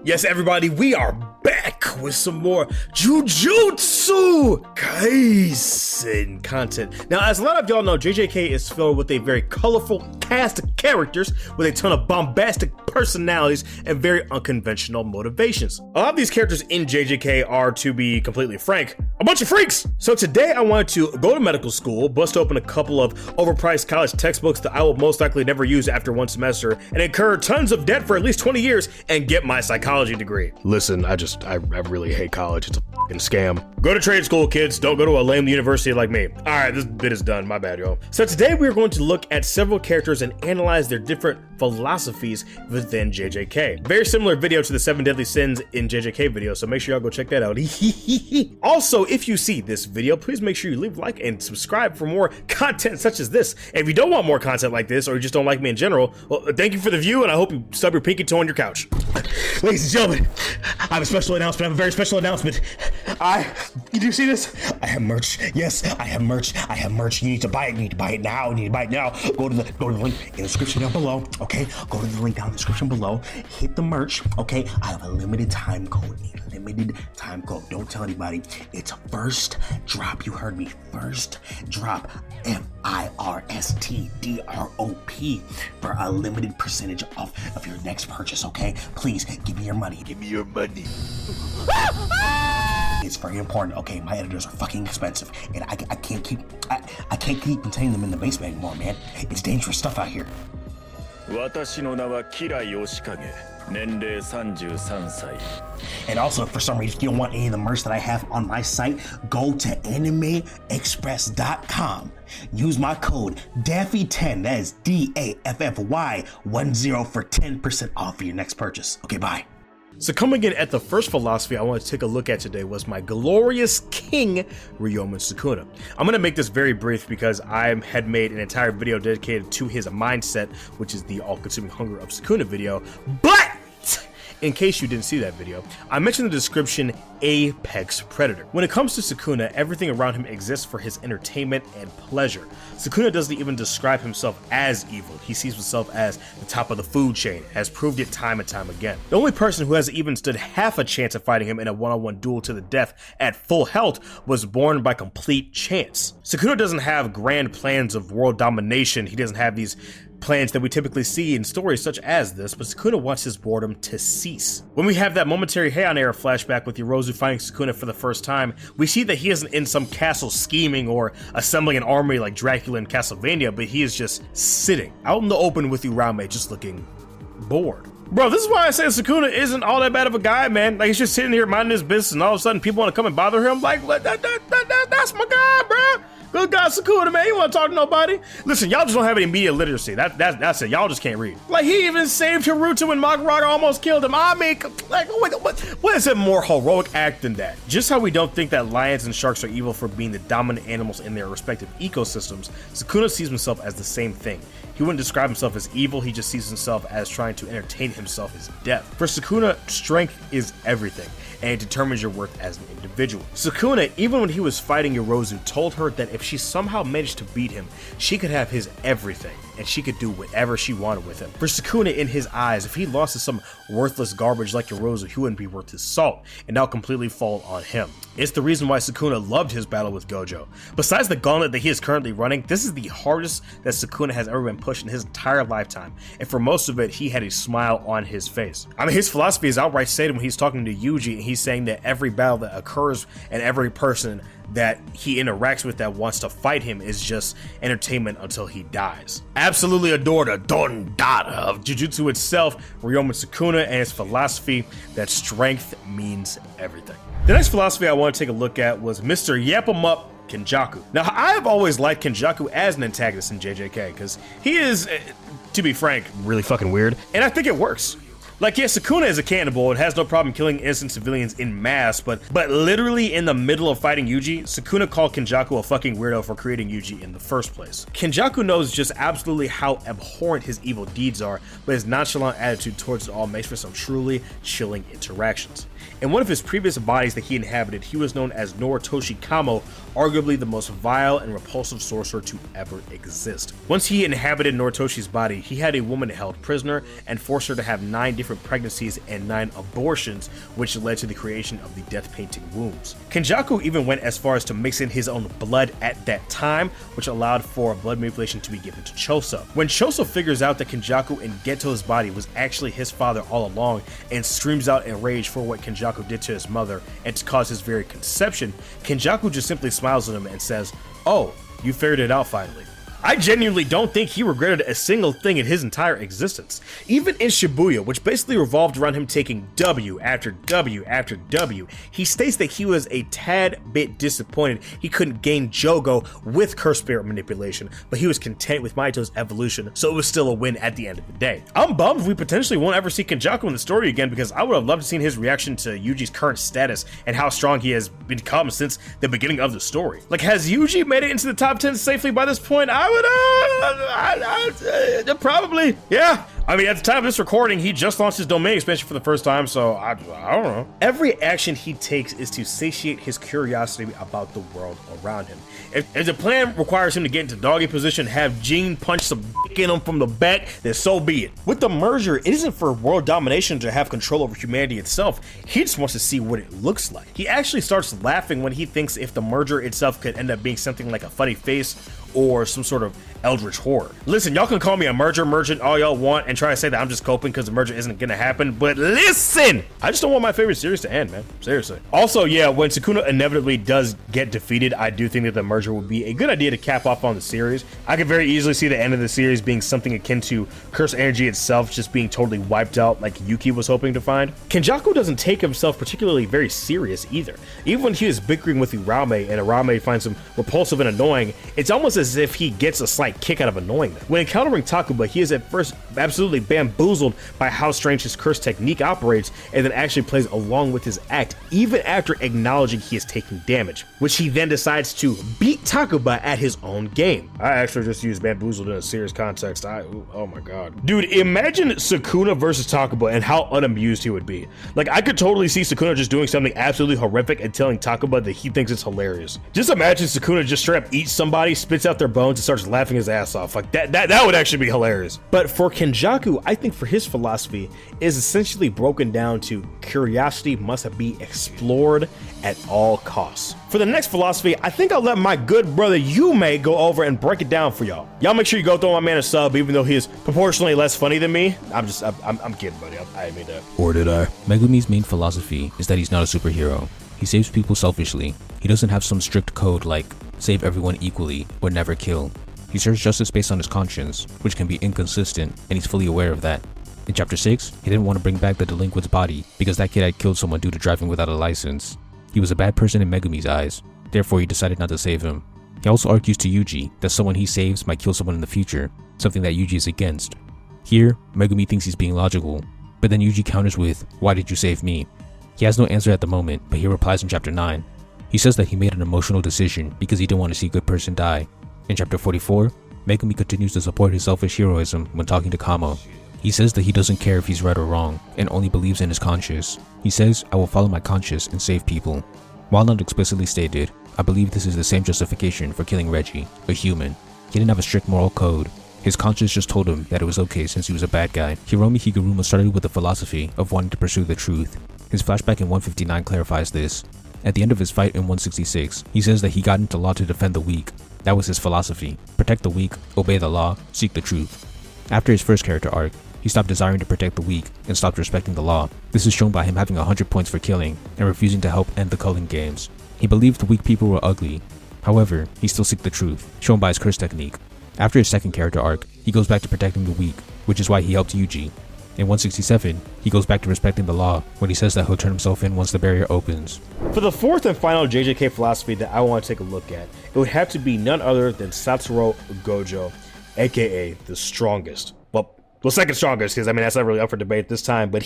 Yes, everybody, we are back with some more Jujutsu Kaisen content. Now, as a lot of y'all know, JJK is filled with a very colorful cast of characters with a ton of bombastic personalities and very unconventional motivations. A lot of these characters in JJK are, to be completely frank, a bunch of freaks. So today I wanted to go to medical school, bust open a couple of overpriced college textbooks that I will most likely never use after one semester, and incur tons of debt for at least 20 years and get my psychology degree. Listen, I really hate college. It's a fucking scam. Go to trade school, kids. Don't go to a lame university like me. All right, this bit is done. My bad, y'all. So today we are going to look at several characters and analyze their different philosophies within JJK. Very similar video to the 7 Deadly Sins in JJK video, so make sure y'all go check that out. Also, if you see this video, please make sure you leave a like and subscribe for more content such as this. And if you don't want more content like this, or you just don't like me in general, well, thank you for the view, and I hope you stub your pinky toe on your couch. Ladies and gentlemen, I have a special announcement. I have a very special announcement. Did you see this? I have merch. Yes, I have merch. I have merch. You need to buy it. You need to buy it now. You need to buy it now. Go to the link in the description down below. Okay, go to the link down in the description below. Hit the merch. Okay, I have a limited time code. Don't tell anybody. It's first drop. You heard me. First drop. FIRSTDROP for a limited percentage off of your next purchase. Okay, please give me your money. Give me your money. It's very important. Okay, my editors are fucking expensive, and I can't keep containing them in the basement anymore, man. It's dangerous stuff out here. And also, for some reason, if you don't want any of the merch that I have on my site, go to animeexpress.com. Use my code DAFFY10, that is DAFFY10 for 10% off for your next purchase. Okay, bye. So coming in at the first philosophy I want to take a look at today was my glorious king, Ryomen Sukuna. I'm going to make this very brief because I had made an entire video dedicated to his mindset, which is the all-consuming hunger of Sukuna video, but in case you didn't see that video, I mentioned in the description apex predator. When it comes to Sukuna, everything around him exists for his entertainment and pleasure. Sukuna doesn't even describe himself as evil. He sees himself as the top of the food chain, has proved it time and time again. The only person who has even stood half a chance of fighting him in a one-on-one duel to the death at full health was born by complete chance. Sukuna doesn't have grand plans of world domination. He doesn't have these plans that we typically see in stories such as this, but Sukuna wants his boredom to cease. When we have that momentary Heian era flashback with Yorozu fighting Sukuna for the first time, we see that he isn't in some castle scheming or assembling an army like Dracula in Castlevania, but he is just sitting out in the open with Urame, just looking bored. Bro, this is why I say Sukuna isn't all that bad of a guy, man. Like, he's just sitting here minding his business, and all of a sudden people want to come and bother him. Like, that's my guy, bro. Good guy, Sukuna, man. He want to talk to nobody. Listen, y'all just don't have any media literacy. That's it. Y'all just can't read. Like, he even saved Hiruto when Magaraga almost killed him. I mean, like, what is a more heroic act than that? Just how we don't think that lions and sharks are evil for being the dominant animals in their respective ecosystems, Sukuna sees himself as the same thing. He wouldn't describe himself as evil, he just sees himself as trying to entertain himself as death. For Sukuna, strength is everything, and it determines your worth as an individual. Sukuna, even when he was fighting Yorozu, told her that if she somehow managed to beat him, she could have his everything, and she could do whatever she wanted with him. For Sukuna, in his eyes, if he lost to some worthless garbage like Yorozu, he wouldn't be worth his salt, and now completely fall on him. It's the reason why Sukuna loved his battle with Gojo. Besides the gauntlet that he is currently running, this is the hardest that Sukuna has ever been pushed in his entire lifetime, and for most of it, he had a smile on his face. I mean, his philosophy is outright stated when he's talking to Yuji, and he's saying that every battle that occurs and every person that he interacts with that wants to fight him is just entertainment until he dies. Absolutely adore the Don Dada of Jujutsu itself, Ryomen Sukuna, and his philosophy that strength means everything. The next philosophy I want to take a look at was Mr. Yap 'em Up Kinjaku. Now, I have always liked Kinjaku as an antagonist in JJK because he is, to be frank, really fucking weird, and I think it works. Like, yeah, Sukuna is a cannibal and has no problem killing innocent civilians in mass, but literally in the middle of fighting Yuji, Sukuna called Kinjaku a fucking weirdo for creating Yuji in the first place. Kinjaku knows just absolutely how abhorrent his evil deeds are, but his nonchalant attitude towards it all makes for some truly chilling interactions. In one of his previous bodies that he inhabited, he was known as Noritoshi Kamo, arguably the most vile and repulsive sorcerer to ever exist. Once he inhabited Noritoshi's body, he had a woman held prisoner and forced her to have 9 different different pregnancies and 9 abortions, which led to the creation of the death painting wounds. Kinjaku even went as far as to mix in his own blood at that time, which allowed for blood manipulation to be given to Choso. When Choso figures out that Kinjaku in Geto's body was actually his father all along and screams out in rage for what Kinjaku did to his mother and to cause his very conception, Kinjaku just simply smiles at him and says, "Oh, you figured it out finally." I genuinely don't think he regretted a single thing in his entire existence. Even in Shibuya, which basically revolved around him taking W after W after W, he states that he was a tad bit disappointed he couldn't gain Jogo with curse spirit manipulation, but he was content with Mahito's evolution, so it was still a win at the end of the day. I'm bummed we potentially won't ever see Kinjaku in the story again, because I would have loved to see his reaction to Yuji's current status and how strong he has become since the beginning of the story. Like, has Yuji made it into the top 10 safely by this point? Probably, yeah. I mean, at the time of this recording, he just launched his domain expansion for the first time, so I don't know. Every action he takes is to satiate his curiosity about the world around him. If the plan requires him to get into doggy position, have Jean punch some dick in him from the back, then so be it. With the merger, it isn't for world domination to have control over humanity itself. He just wants to see what it looks like. He actually starts laughing when he thinks if the merger itself could end up being something like a funny face or some sort of eldritch horror. Listen, y'all can call me a merger merchant all y'all want and try to say that I'm just coping because the merger isn't gonna happen, but listen! I just don't want my favorite series to end, man. Seriously. Also, yeah, when Sukuna inevitably does get defeated, I do think that the merger would be a good idea to cap off on the series. I could very easily see the end of the series being something akin to Curse Energy itself just being totally wiped out like Yuki was hoping to find. Kinjaku doesn't take himself particularly very serious either. Even when he is bickering with Urame and Urame finds him repulsive and annoying, it's almost as if he gets a slight kick out of annoying them. When encountering Takuba, he is at first absolutely bamboozled by how strange his curse technique operates, and then actually plays along with his act even after acknowledging he is taking damage, which he then decides to beat Takuba at his own game. I actually just used bamboozled in a serious context. Oh my god. Dude, imagine Sukuna versus Takuba and how unamused he would be. Like, I could totally see Sukuna just doing something absolutely horrific and telling Takuba that he thinks it's hilarious. Just imagine Sukuna just straight up eats somebody, spits out their bones, and starts laughing his ass off. Like, that would actually be hilarious. But for Kinjaku, I think for his philosophy is essentially broken down to curiosity must be explored at all costs. For the next philosophy, I think I'll let my good brother Yume go over and break it down for y'all. Y'all make sure you go throw my man a sub, even though he is proportionally less funny than me. I'm kidding, buddy. I didn't mean that. Or did I? Megumi's main philosophy is that he's not a superhero. He saves people selfishly. He doesn't have some strict code like save everyone equally or never kill. He serves justice based on his conscience, which can be inconsistent, and he's fully aware of that. In chapter 6, he didn't want to bring back the delinquent's body because that kid had killed someone due to driving without a license. He was a bad person in Megumi's eyes, therefore he decided not to save him. He also argues to Yuji that someone he saves might kill someone in the future, something that Yuji is against. Here, Megumi thinks he's being logical, but then Yuji counters with, "Why did you save me?" He has no answer at the moment, but he replies in chapter 9. He says that he made an emotional decision because he didn't want to see a good person die. In chapter 44, Megumi continues to support his selfish heroism when talking to Kamo. He says that he doesn't care if he's right or wrong, and only believes in his conscience. He says, "I will follow my conscience and save people." While not explicitly stated, I believe this is the same justification for killing Reggie, a human. He didn't have a strict moral code. His conscience just told him that it was okay since he was a bad guy. Hiromi Higuruma started with the philosophy of wanting to pursue the truth. His flashback in 159 clarifies this. At the end of his fight in 166, he says that he got into law to defend the weak. That was his philosophy. Protect the weak, obey the law, seek the truth. After his first character arc, he stopped desiring to protect the weak and stopped respecting the law. This is shown by him having 100 points for killing and refusing to help end the culling games. He believed the weak people were ugly. However, he still seeked the truth, shown by his curse technique. After his second character arc, he goes back to protecting the weak, which is why he helped Yuji. In 167, he goes back to respecting the law when he says that he'll turn himself in once the barrier opens. For the fourth and final JJK philosophy that I want to take a look at, it would have to be none other than Satoru Gojo, aka the strongest. Well, second strongest, because I mean that's not really up for debate this time, but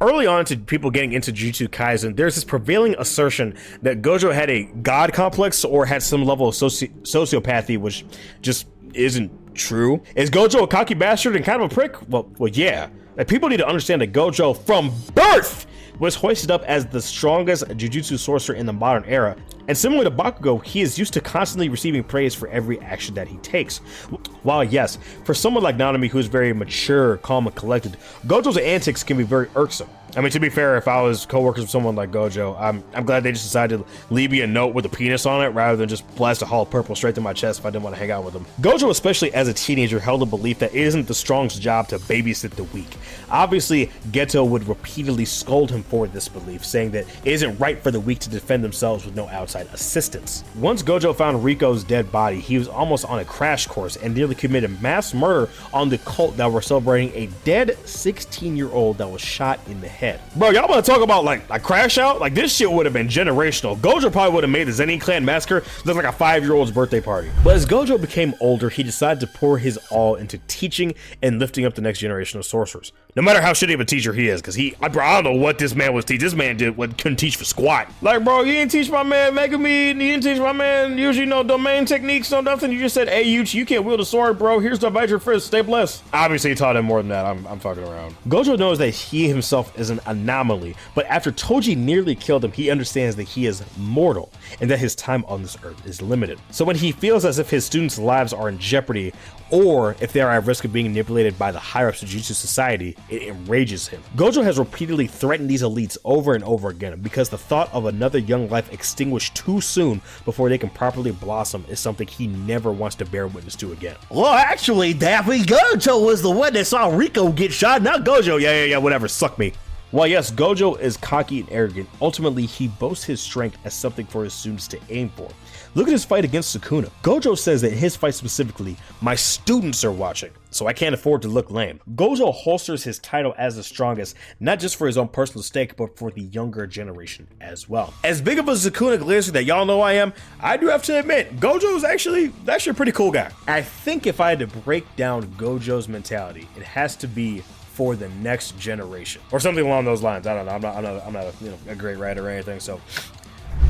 early on to people getting into Jujutsu Kaisen, there's this prevailing assertion that Gojo had a god complex or had some level of sociopathy, which just isn't true. Is Gojo a cocky bastard and kind of a prick? Well, yeah. Like, people need to understand that Gojo from birth was hoisted up as the strongest Jujutsu sorcerer in the modern era, and similar to Bakugo, he is used to constantly receiving praise for every action that he takes. While yes, for someone like Nanami who is very mature, calm, and collected, Gojo's antics can be very irksome. I mean, to be fair, if I was co-workers with someone like Gojo, I'm glad they just decided to leave me a note with a penis on it rather than just blast a Hall of Purple straight to my chest if I didn't want to hang out with them. Gojo, especially as a teenager, held a belief that it isn't the strong's job to babysit the weak. Obviously, Geto would repeatedly scold him for this belief, saying that it isn't right for the weak to defend themselves with no outside assistance. Once Gojo found Riko's dead body, he was almost on a crash course and nearly committed mass murder on the cult that were celebrating a dead 16-year-old that was shot in the head. Bro, y'all want to talk about like crash out? Like, this shit would have been generational. Gojo probably would have made the Zenin clan massacre look like a 5-year-old's birthday party. But as Gojo became older, he decided to pour his all into teaching and lifting up the next generation of sorcerers. No matter how shitty of a teacher he is, because I don't know what this man was teaching. This man couldn't teach for squat. Like, bro, you didn't teach my man Megumi, you didn't teach my man usually no domain techniques, no nothing. You just said, hey, Yuji, you can't wield a sword, bro. Here's the major fist, stay blessed. Obviously, he taught him more than that. I'm fucking around. Gojo knows that he himself is an anomaly, but after Toji nearly killed him, he understands that he is mortal and that his time on this earth is limited. So when he feels as if his students' lives are in jeopardy, or if they are at risk of being manipulated by the higher-ups of Jujutsu society, it enrages him. Gojo has repeatedly threatened these elites over and over again because the thought of another young life extinguished too soon before they can properly blossom is something he never wants to bear witness to again. Well, actually, Daffy, Gojo was the one that saw Riko get shot, not Gojo. Yeah, whatever, suck me. While yes, Gojo is cocky and arrogant, ultimately he boasts his strength as something for his students to aim for. Look at his fight against Sukuna. Gojo says that in his fight specifically, my students are watching, so I can't afford to look lame. Gojo holsters his title as the strongest, not just for his own personal stake, but for the younger generation as well. As big of a Sukuna glazer that y'all know I am, I do have to admit, Gojo is actually a pretty cool guy. I think if I had to break down Gojo's mentality, it has to be for the next generation or something along those lines. I don't know. I'm not a great writer or anything. So,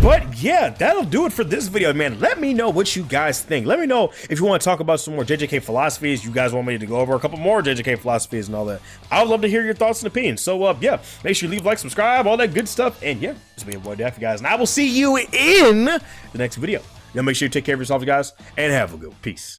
but yeah, that'll do it for this video, man. Let me know what you guys think. Let me know if you want to talk about some more JJK philosophies. You guys want me to go over a couple more JJK philosophies and all that. I would love to hear your thoughts and opinions. So, yeah, make sure you leave, like, subscribe, all that good stuff. And yeah, this has been your boy Daffy, guys, and I will see you in the next video. Make sure you take care of yourselves, guys, and have a good one. Peace.